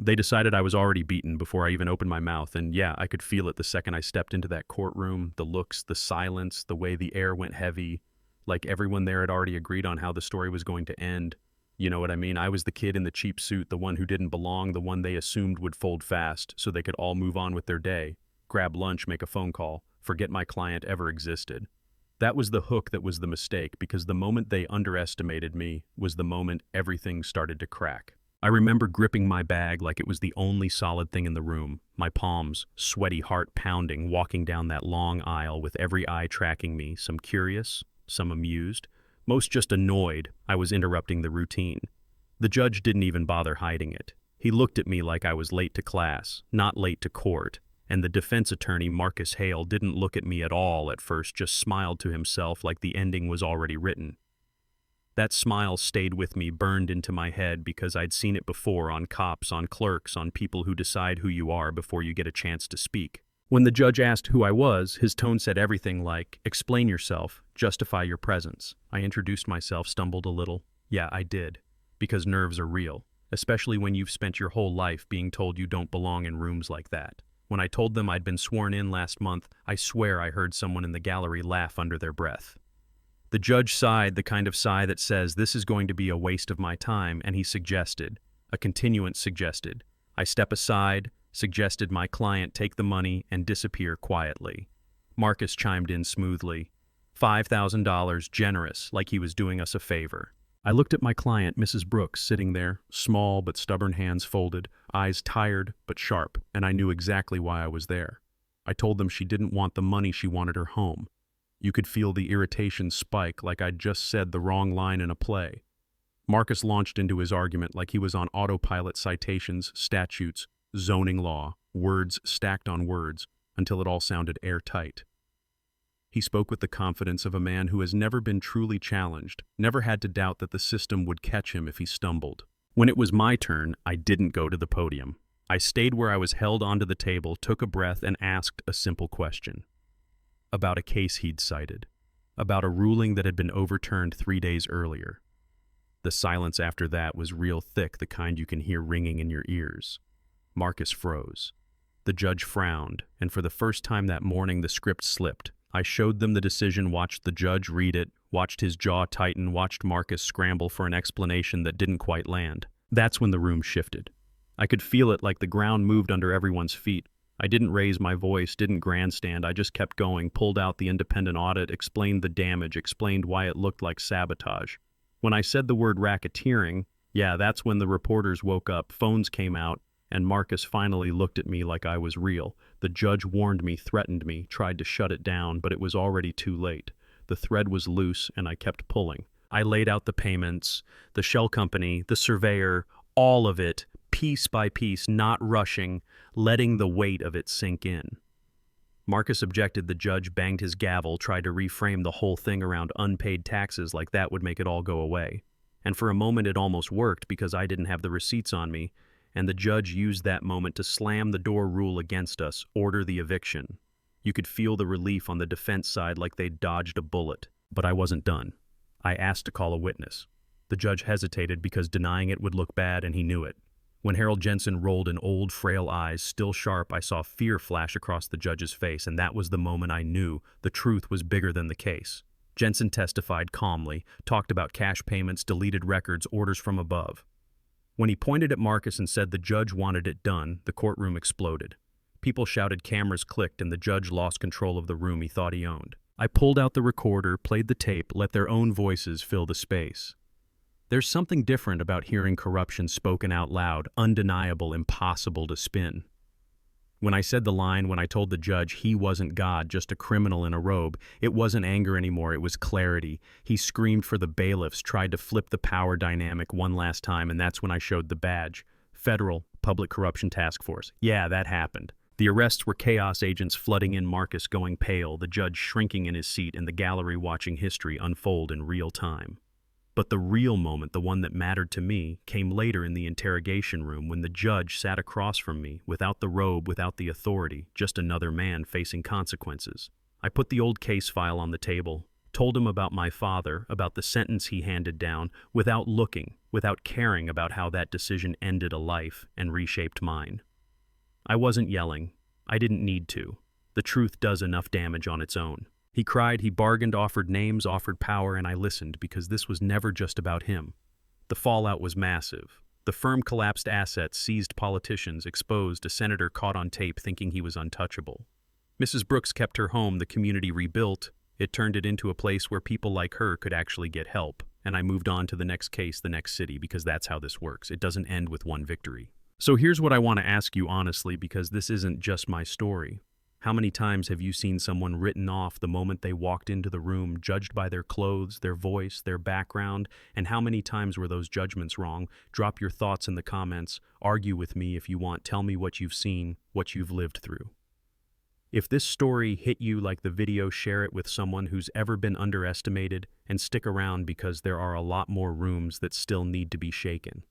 They decided I was already beaten before I even opened my mouth, and yeah, I could feel it the second I stepped into that courtroom, the looks, the silence, the way the air went heavy, like everyone there had already agreed on how the story was going to end. You know what I mean? I was the kid in the cheap suit, the one who didn't belong, the one they assumed would fold fast so they could all move on with their day, grab lunch, make a phone call, forget my client ever existed. That was the hook that was the mistake, because the moment they underestimated me was the moment everything started to crack. I remember gripping my bag like it was the only solid thing in the room, my palms, sweaty heart pounding, walking down that long aisle with every eye tracking me, some curious, some amused, most just annoyed I was interrupting the routine. The judge didn't even bother hiding it. He looked at me like I was late to class, not late to court, and the defense attorney, Marcus Hale, didn't look at me at all at first, just smiled to himself like the ending was already written. That smile stayed with me, burned into my head, because I'd seen it before on cops, on clerks, on people who decide who you are before you get a chance to speak. When the judge asked who I was, his tone said everything like, "Explain yourself, justify your presence." I introduced myself, stumbled a little. Yeah, I did. Because nerves are real, especially when you've spent your whole life being told you don't belong in rooms like that. When I told them I'd been sworn in last month, I swear I heard someone in the gallery laugh under their breath. The judge sighed, the kind of sigh that says, "This is going to be a waste of my time," and he suggested, a continuance suggested, I step aside, suggested my client take the money and disappear quietly. Marcus chimed in smoothly. $5,000, generous, like he was doing us a favor. I looked at my client, Mrs. Brooks, sitting there, small but stubborn hands folded, eyes tired but sharp, and I knew exactly why I was there. I told them she didn't want the money, she wanted her home. You could feel the irritation spike like I'd just said the wrong line in a play. Marcus launched into his argument like he was on autopilot, citations, statutes, zoning law, words stacked on words, until it all sounded airtight. He spoke with the confidence of a man who has never been truly challenged, never had to doubt that the system would catch him if he stumbled. When it was my turn, I didn't go to the podium. I stayed where I was, held onto the table, took a breath, and asked a simple question. About a case he'd cited. About a ruling that had been overturned 3 days earlier. The silence after that was real thick, the kind you can hear ringing in your ears. Marcus froze. The judge frowned, and for the first time that morning the script slipped. I showed them the decision, watched the judge read it, watched his jaw tighten, watched Marcus scramble for an explanation that didn't quite land. That's when the room shifted. I could feel it, like the ground moved under everyone's feet. I didn't raise my voice, didn't grandstand, I just kept going, pulled out the independent audit, explained the damage, explained why it looked like sabotage. When I said the word racketeering, yeah, that's when the reporters woke up, phones came out, and Marcus finally looked at me like I was real. The judge warned me, threatened me, tried to shut it down, but it was already too late. The thread was loose, and I kept pulling. I laid out the payments, the shell company, the surveyor, all of it, piece by piece, not rushing, letting the weight of it sink in. Marcus objected. The judge banged his gavel, tried to reframe the whole thing around unpaid taxes like that would make it all go away. And for a moment it almost worked, because I didn't have the receipts on me, and the judge used that moment to slam the door rule against us, order the eviction. You could feel the relief on the defense side, like they'd dodged a bullet. But I wasn't done. I asked to call a witness. The judge hesitated because denying it would look bad, and he knew it. When Harold Jensen rolled in old, frail eyes, still sharp, I saw fear flash across the judge's face, and that was the moment I knew the truth was bigger than the case. Jensen testified calmly, talked about cash payments, deleted records, orders from above. When he pointed at Marcus and said the judge wanted it done, the courtroom exploded. People shouted, cameras clicked, and the judge lost control of the room he thought he owned. I pulled out the recorder, played the tape, let their own voices fill the space. There's something different about hearing corruption spoken out loud, undeniable, impossible to spin. When I said the line, when I told the judge he wasn't God, just a criminal in a robe, it wasn't anger anymore, it was clarity. He screamed for the bailiffs, tried to flip the power dynamic one last time, and that's when I showed the badge. Federal Public Corruption Task Force. Yeah, that happened. The arrests were chaos agents flooding in, Marcus going pale, the judge shrinking in his seat, and the gallery watching history unfold in real time. But the real moment, the one that mattered to me, came later in the interrogation room, when the judge sat across from me, without the robe, without the authority, just another man facing consequences. I put the old case file on the table, Told him about my father, about the sentence he handed down, without looking, without caring about how that decision ended a life and reshaped mine. I wasn't yelling. I didn't need to. The truth does enough damage on its own. He cried, he bargained, offered names, offered power, and I listened because this was never just about him. The fallout was massive. The firm collapsed assets, seized politicians, exposed a senator caught on tape thinking he was untouchable. Mrs. Brooks kept her home, the community rebuilt. It turned it into a place where people like her could actually get help. And I moved on to the next case, the next city, because that's how this works. It doesn't end with one victory. So here's what I want to ask you honestly, because this isn't just my story. How many times have you seen someone written off the moment they walked into the room, judged by their clothes, their voice, their background? And how many times were those judgments wrong? Drop your thoughts in the comments. Argue with me if you want. Tell me what you've seen, what you've lived through. If this story hit you like the video, share it with someone who's ever been underestimated, and stick around because there are a lot more rooms that still need to be shaken.